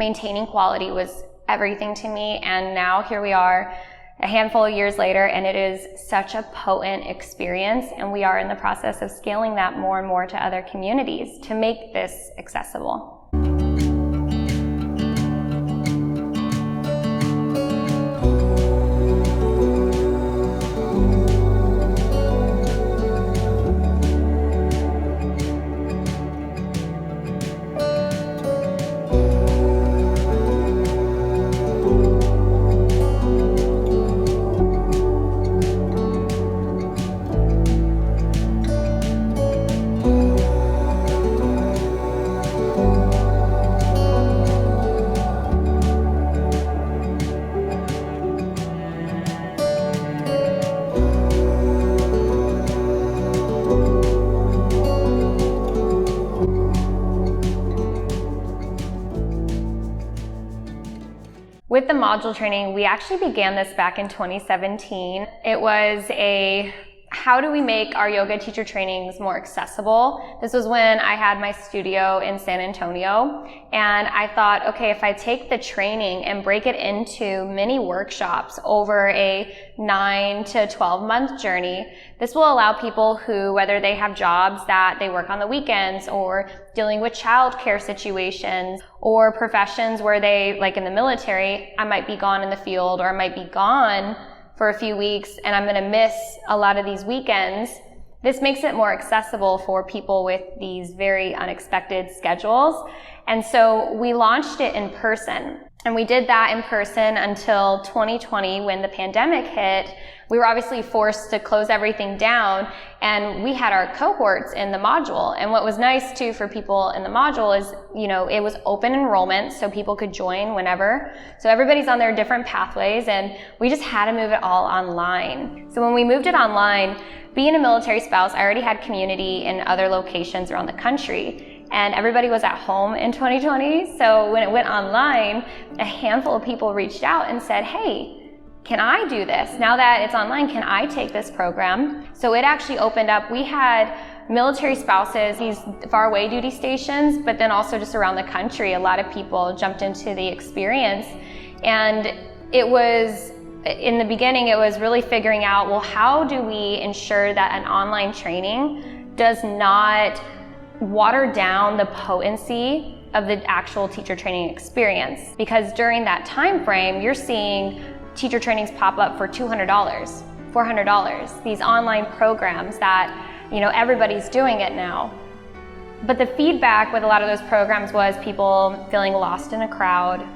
maintaining quality was everything to me. And now here we are a handful of years later, and it is such a potent experience. And we are in the process of scaling that more and more to other communities to make this accessible. With the module training, we actually began this back in 2017. It was how do we make our yoga teacher trainings more accessible? This was when I had my studio in San Antonio, and I thought, okay, if I take the training and break it into mini workshops over a 9 to 12 month journey, this will allow people who, whether they have jobs that they work on the weekends or dealing with childcare situations or professions where they, like in the military, I might be gone in the field or I might be gone for a few weeks and I'm going to miss a lot of these weekends. This makes it more accessible for people with these very unexpected schedules. And so we launched it in person. And we did that in person until 2020 when the pandemic hit. We were obviously forced to close everything down, and we had our cohorts in the module. And what was nice too for people in the module is, it was open enrollment, so people could join whenever. So everybody's on their different pathways, and we just had to move it all online. So when we moved it online, being a military spouse, I already had community in other locations around the country. And everybody was at home in 2020. So when it went online, a handful of people reached out and said, hey, can I do this? Now that it's online, can I take this program? So it actually opened up. We had military spouses, these faraway duty stations, but then also just around the country, a lot of people jumped into the experience. And it was, in the beginning, it was really figuring out, well, how do we ensure that an online training does not water down the potency of the actual teacher training experience? Because during that time frame, you're seeing teacher trainings pop up for $200, $400, these online programs that, everybody's doing it now. But the feedback with a lot of those programs was people feeling lost in a crowd,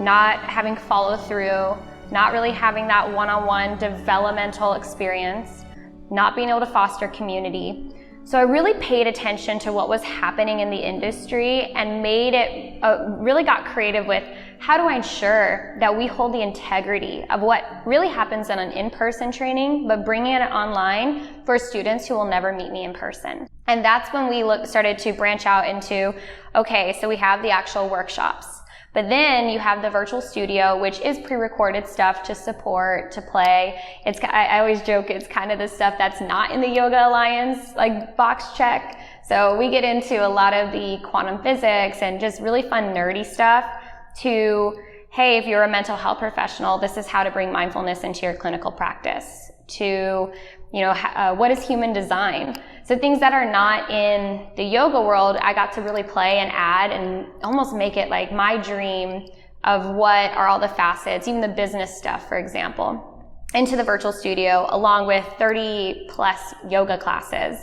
not having follow through, not really having that one-on-one developmental experience, not being able to foster community. So I really paid attention to what was happening in the industry and really got creative with how do I ensure that we hold the integrity of what really happens in an in-person training, but bringing it online for students who will never meet me in person. And that's when we started to branch out into, okay, so we have the actual workshops. But then you have the virtual studio, which is pre-recorded stuff to support, to play. I always joke it's kind of the stuff that's not in the Yoga Alliance, like box check. So we get into a lot of the quantum physics and just really fun nerdy stuff to, hey, if you're a mental health professional, this is how to bring mindfulness into your clinical practice. To, what is human design? So things that are not in the yoga world, I got to really play and add and almost make it like my dream of what are all the facets, even the business stuff, for example, into the virtual studio, along with 30 plus yoga classes.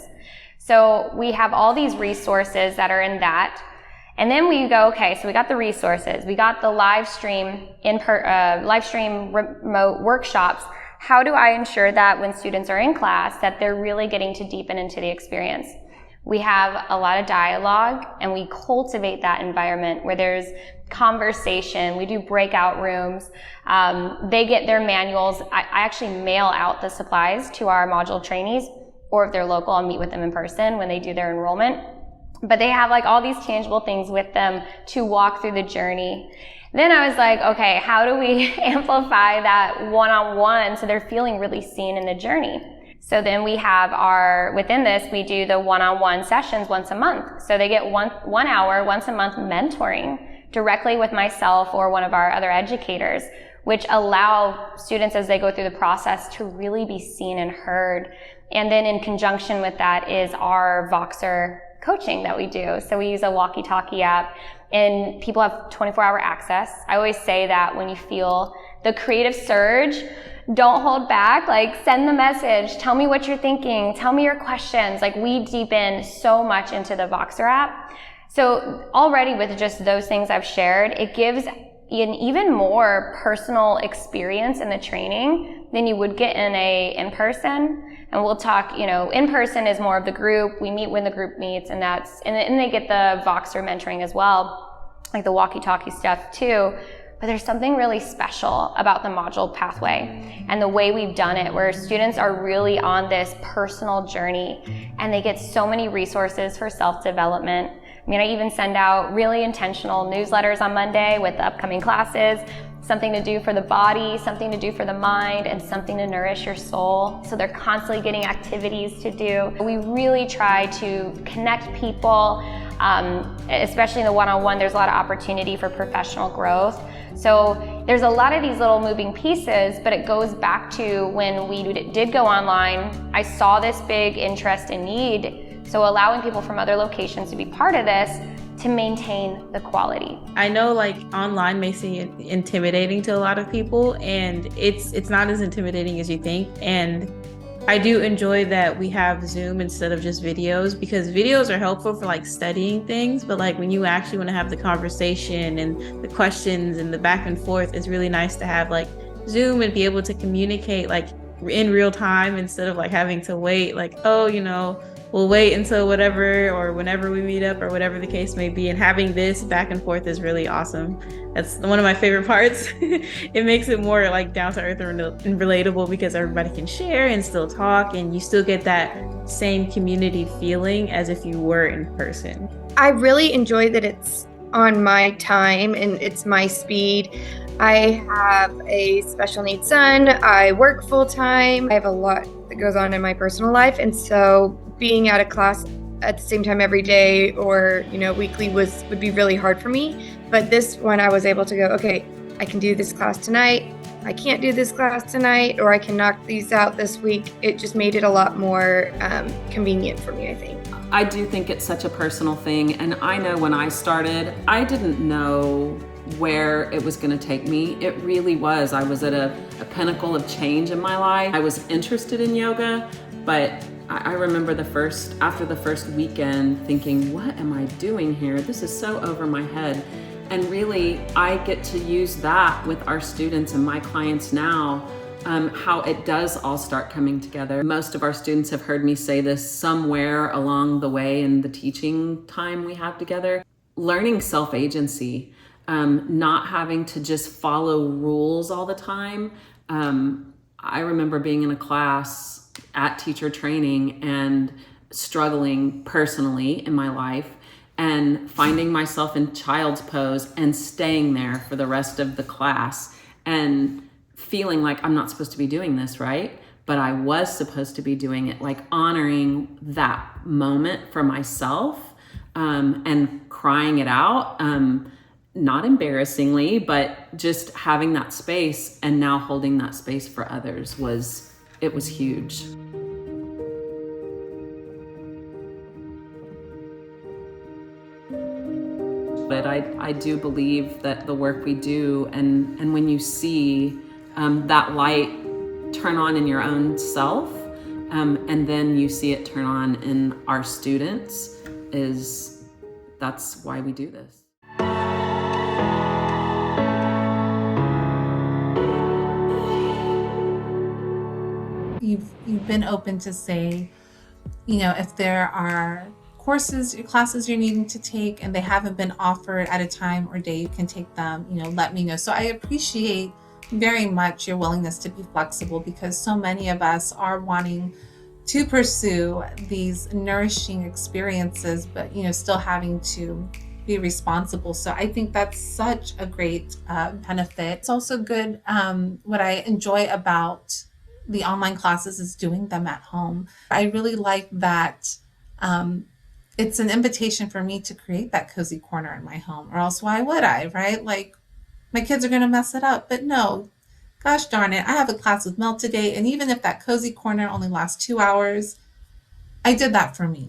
So we have all these resources that are in that. And then we go, okay, so we got the resources, we got the live stream remote workshops. How do I ensure that when students are in class that they're really getting to deepen into the experience? We have a lot of dialogue and we cultivate that environment where there's conversation. We do breakout rooms. They get their manuals. I actually mail out the supplies to our module trainees, or if they're local, I'll meet with them in person when they do their enrollment. But they have like all these tangible things with them to walk through the journey. Then I was like, okay, how do we amplify that one-on-one so they're feeling really seen in the journey? So then we have within this, we do the one-on-one sessions once a month. So they get one hour once a month mentoring directly with myself or one of our other educators, which allow students as they go through the process to really be seen and heard. And then in conjunction with that is our Voxer coaching that we do. So we use a walkie-talkie app and people have 24-hour access. I always say that when you feel the creative surge, don't hold back, like send the message, tell me what you're thinking, tell me your questions. Like we deepen so much into the Voxer app. So already with just those things I've shared, it gives an even more personal experience in the training than you would get in person. And we'll talk, in person is more of the group. We meet when the group meets, and they get the Voxer mentoring as well, like the walkie-talkie stuff too. But there's something really special about the module pathway and the way we've done it, where students are really on this personal journey and they get so many resources for self-development. I mean, I even send out really intentional newsletters on Monday with the upcoming classes, something to do for the body, something to do for the mind, and something to nourish your soul. So they're constantly getting activities to do. We really try to connect people, especially in the one-on-one. There's a lot of opportunity for professional growth. So there's a lot of these little moving pieces, but it goes back to when we did go online, I saw this big interest and need. So allowing people from other locations to be part of this to maintain the quality. I know like online may seem intimidating to a lot of people, and it's not as intimidating as you think. And I do enjoy that we have Zoom instead of just videos, because videos are helpful for like studying things, but like when you actually want to have the conversation and the questions and the back and forth, it's really nice to have like Zoom and be able to communicate like in real time instead of like having to wait like, we'll wait until whatever or whenever we meet up or whatever the case may be. And having this back and forth is really awesome. That's one of my favorite parts. It makes it more like down to earth and relatable, because everybody can share and still talk, and you still get that same community feeling as if you were in person. I really enjoy that it's on my time and it's my speed. I have a special needs son. I work full time. I have a lot that goes on in my personal life. And so being at a class at the same time every day or, weekly would be really hard for me. But this one I was able to go, okay, I can do this class tonight. I can't do this class tonight, or I can knock these out this week. It just made it a lot more convenient for me, I think. I do think it's such a personal thing. And I know when I started, I didn't know where it was going to take me. It really was. I was at a pinnacle of change in my life. I was interested in yoga, but I remember after the first weekend thinking, what am I doing here? This is so over my head. And really, I get to use that with our students and my clients now, how it does all start coming together. Most of our students have heard me say this somewhere along the way in the teaching time we have together. Learning self-agency, not having to just follow rules all the time. I remember being in a class at teacher training and struggling personally in my life and finding myself in child's pose and staying there for the rest of the class and feeling like I'm not supposed to be doing this, right? But I was supposed to be doing it, like honoring that moment for myself, and crying it out, not embarrassingly, but just having that space and now holding that space for others was huge. But I do believe that the work we do, and when you see that light turn on in your own self, and then you see it turn on in our students, that's why we do this. You've been open to say, if there are classes you're needing to take and they haven't been offered at a time or day you can take them, let me know. So I appreciate very much your willingness to be flexible, because so many of us are wanting to pursue these nourishing experiences, but still having to be responsible. So I think that's such a great benefit. It's also good. What I enjoy about the online classes is doing them at home. I really like that it's an invitation for me to create that cozy corner in my home, or else why would I, right? Like, my kids are going to mess it up. But no, gosh darn it, I have a class with Mel today. And even if that cozy corner only lasts 2 hours, I did that for me.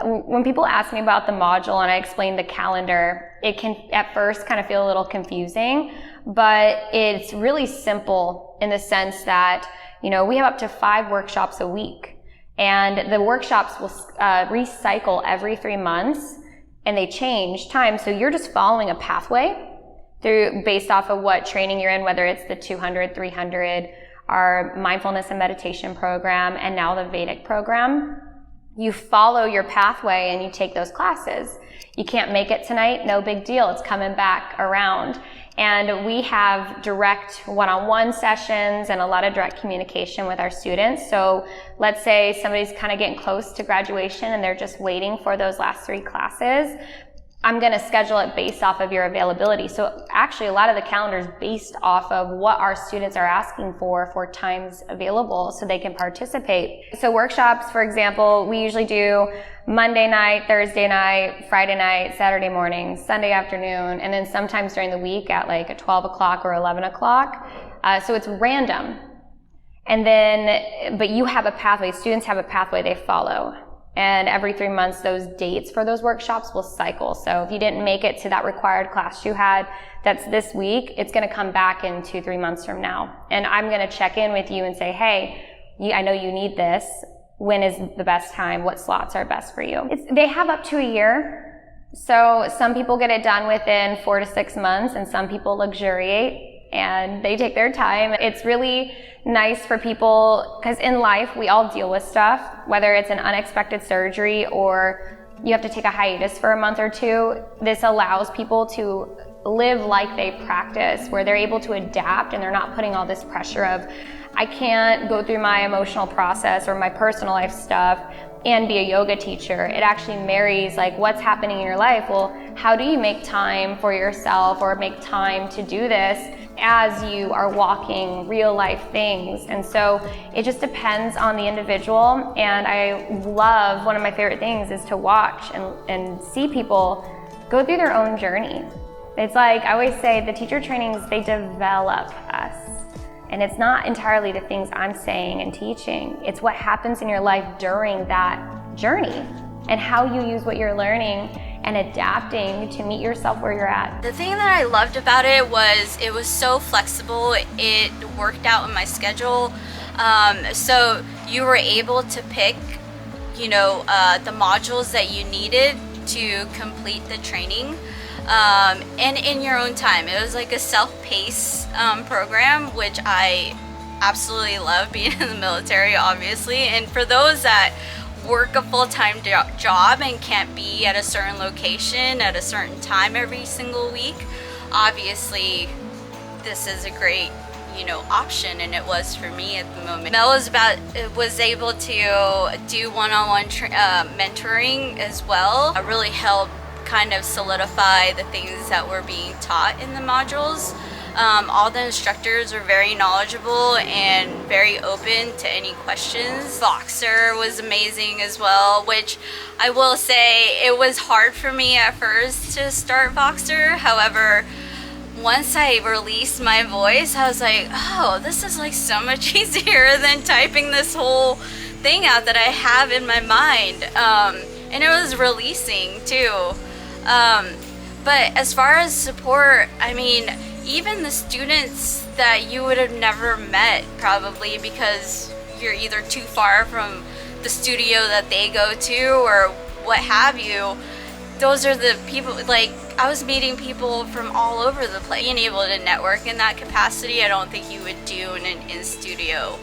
When people ask me about the module and I explain the calendar, it can at first kind of feel a little confusing, but it's really simple in the sense that, we have up to 5 workshops a week, and the workshops will recycle every 3 months, and they change time. So you're just following a pathway based off of what training you're in, whether it's the 200, 300, our mindfulness and meditation program, and now the Vedic program. You follow your pathway and you take those classes. You can't make it tonight, no big deal. It's coming back around. And we have direct one-on-one sessions and a lot of direct communication with our students. So let's say somebody's kind of getting close to graduation and they're just waiting for those last 3 classes. I'm going to schedule it based off of your availability. So actually a lot of the calendar is based off of what our students are asking for times available so they can participate. So workshops, for example, we usually do Monday night, Thursday night, Friday night, Saturday morning, Sunday afternoon, and then sometimes during the week at like 12 o'clock or 11 o'clock. So it's random. And then, but you have a pathway, students have a pathway they follow. And every 3 months, those dates for those workshops will cycle. So if you didn't make it to that required class you had, that's this week, it's going to come back in 2-3 months from now. And I'm going to check in with you and say, hey, I know you need this. When is the best time? What slots are best for you? They have up to a year. So some people get it done within 4 to 6 months, and some people luxuriate and they take their time. It's really nice for people because in life we all deal with stuff, whether it's an unexpected surgery or you have to take a hiatus for a month or 2. This allows people to live like they practice, where they're able to adapt and they're not putting all this pressure of, I can't go through my emotional process or my personal life stuff and be a yoga teacher. It actually marries like what's happening in your life. Well, how do you make time for yourself or make time to do this as you are walking real life things? And so it just depends on the individual. And I love, one of my favorite things is to watch and see people go through their own journey. It's like I always say, the teacher trainings, they develop us. And it's not entirely the things I'm saying and teaching. It's what happens in your life during that journey and how you use what you're learning and adapting to meet yourself where you're at. The thing that I loved about it was so flexible. It worked out in my schedule. So you were able to pick, the modules that you needed to complete the training. And in your own time. It was like a self-paced program, which I absolutely love, being in the military, obviously. And for those that work a full-time job and can't be at a certain location at a certain time every single week, obviously this is a great option, and it was for me at the moment. Mel was able to do one-on-one mentoring as well. It really helped kind of solidify the things that were being taught in the modules. All the instructors were very knowledgeable and very open to any questions. Voxer was amazing as well, which I will say it was hard for me at first to start Voxer. However, once I released my voice, I was like, oh, this is like so much easier than typing this whole thing out that I have in my mind. And it was releasing too. But as far as support, I mean, even the students that you would have never met probably because you're either too far from the studio that they go to or what have you, those are the people, like, I was meeting people from all over the place. Being able to network in that capacity, I don't think you would do in an in-studio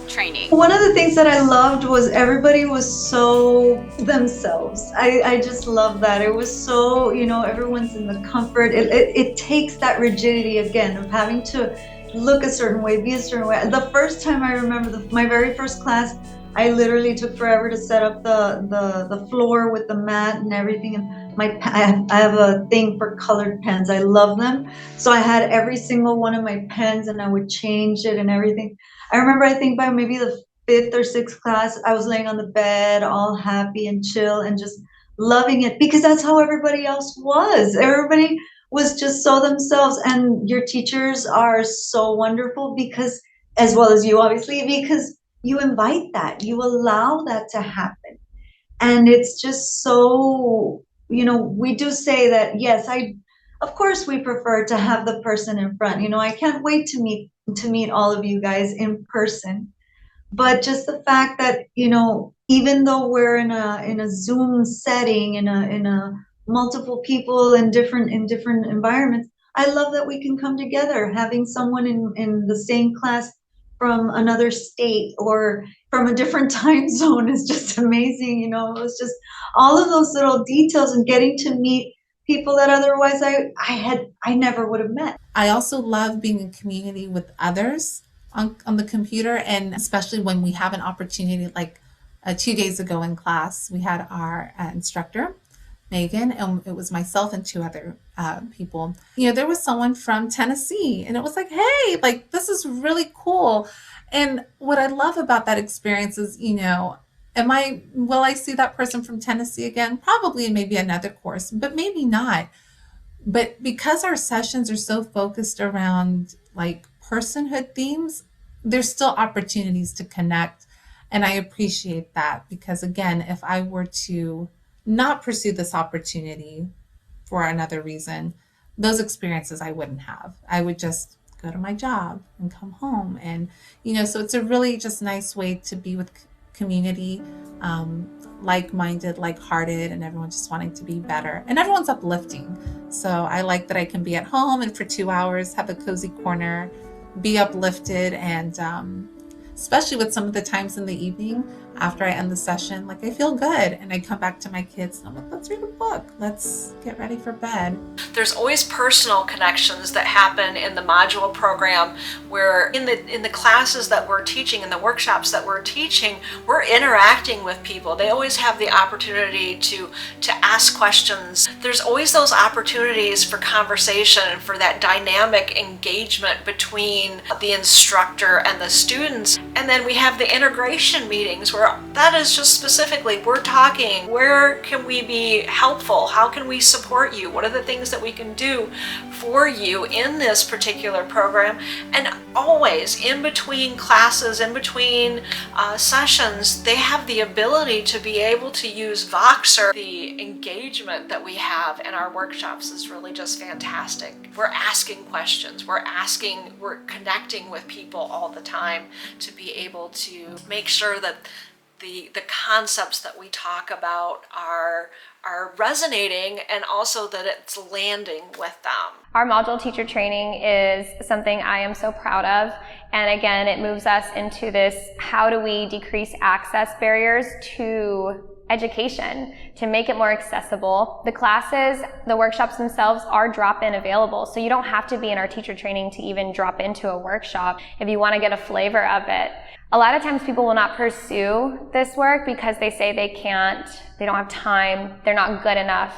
training. One of the things that I loved was everybody was so themselves. I just love that. It was so, everyone's in the comfort. It takes that rigidity again of having to look a certain way, be a certain way. The first time I remember my very first class, I literally took forever to set up the floor with the mat and everything. And I have a thing for colored pens. I love them. So I had every single one of my pens and I would change it and everything. I remember, I think by maybe the fifth or sixth class, I was laying on the bed, all happy and chill and just loving it, because that's how everybody else was. Everybody was just so themselves. And your teachers are so wonderful, because, as well as you, obviously, because you invite that, you allow that to happen. And it's just so, we do say that, yes, of course we prefer to have the person in front. I can't wait to meet all of you guys in person. But just the fact that, even though we're in a Zoom setting, in a multiple people in different environments, I love that we can come together. Having someone in the same class from another state or from a different time zone is just amazing. It was just all of those little details, and getting to meet people that otherwise I never would have met. I also love being in community with others on the computer, and especially when we have an opportunity, like 2 days ago in class, we had our instructor, Megan, and it was myself and 2 other people. There was someone from Tennessee, and it was like, hey, like, this is really cool. And what I love about that experience is, will I see that person from Tennessee again? Probably in maybe another course, but maybe not. But because our sessions are so focused around like personhood themes, there's still opportunities to connect. And I appreciate that, because again, if I were to not pursue this opportunity for another reason, those experiences I wouldn't have. I would just go to my job and come home. And, so it's a really just nice way to be with community, like-minded, like-hearted, and everyone just wanting to be better. And everyone's uplifting. So I like that I can be at home and for 2 hours have a cozy corner, be uplifted, and especially with some of the times in the evening after I end the session, like I feel good, and I come back to my kids and I'm like, let's read a book, let's get ready for bed. There's always personal connections that happen in the module program, where in the classes that we're teaching, in the workshops that we're teaching, we're interacting with people. They always have the opportunity to ask questions. There's always those opportunities for conversation and for that dynamic engagement between the instructor and the students. And then we have the integration meetings, where that is just specifically, we're talking, where can we be helpful? How can we support you? What are the things that we can do for you in this particular program? And always in between classes, in between sessions, they have the ability to be able to use Voxer. The engagement that we have in our workshops is really just fantastic. We're asking questions, we're connecting with people all the time to be able to make sure that the concepts that we talk about are resonating, and also that it's landing with them. Our module teacher training is something I am so proud of. And again, it moves us into this, how do we decrease access barriers to education to make it more accessible? The classes, the workshops themselves are drop-in available. So you don't have to be in our teacher training to even drop into a workshop if you want to get a flavor of it. A lot of times people will not pursue this work because they say they can't, they don't have time, they're not good enough.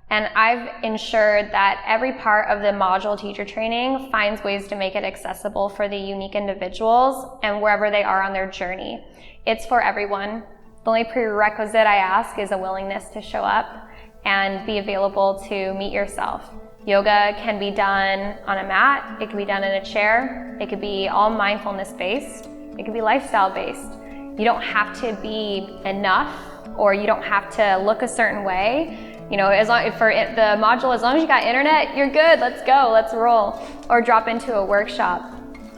And I've ensured that every part of the module teacher training finds ways to make it accessible for the unique individuals and wherever they are on their journey. It's for everyone. The only prerequisite I ask is a willingness to show up and be available to meet yourself. Yoga can be done on a mat, it can be done in a chair, it could be all mindfulness based, it could be lifestyle based. You don't have to be enough, or you don't have to look a certain way. As long for the module, as long as you got internet, you're good, let's go, let's roll. Or drop into a workshop.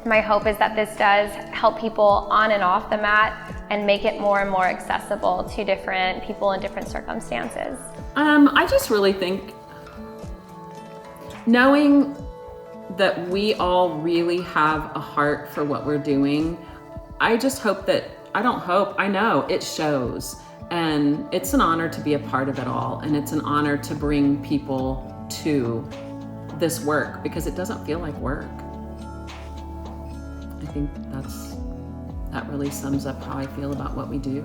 My hope is that this does help people on and off the mat and make it more and more accessible to different people in different circumstances. I just really think knowing that we all really have a heart for what we're doing, I just hope that, I know it shows. And it's an honor to be a part of it all. And it's an honor to bring people to this work, because it doesn't feel like work. I think that really sums up how I feel about what we do.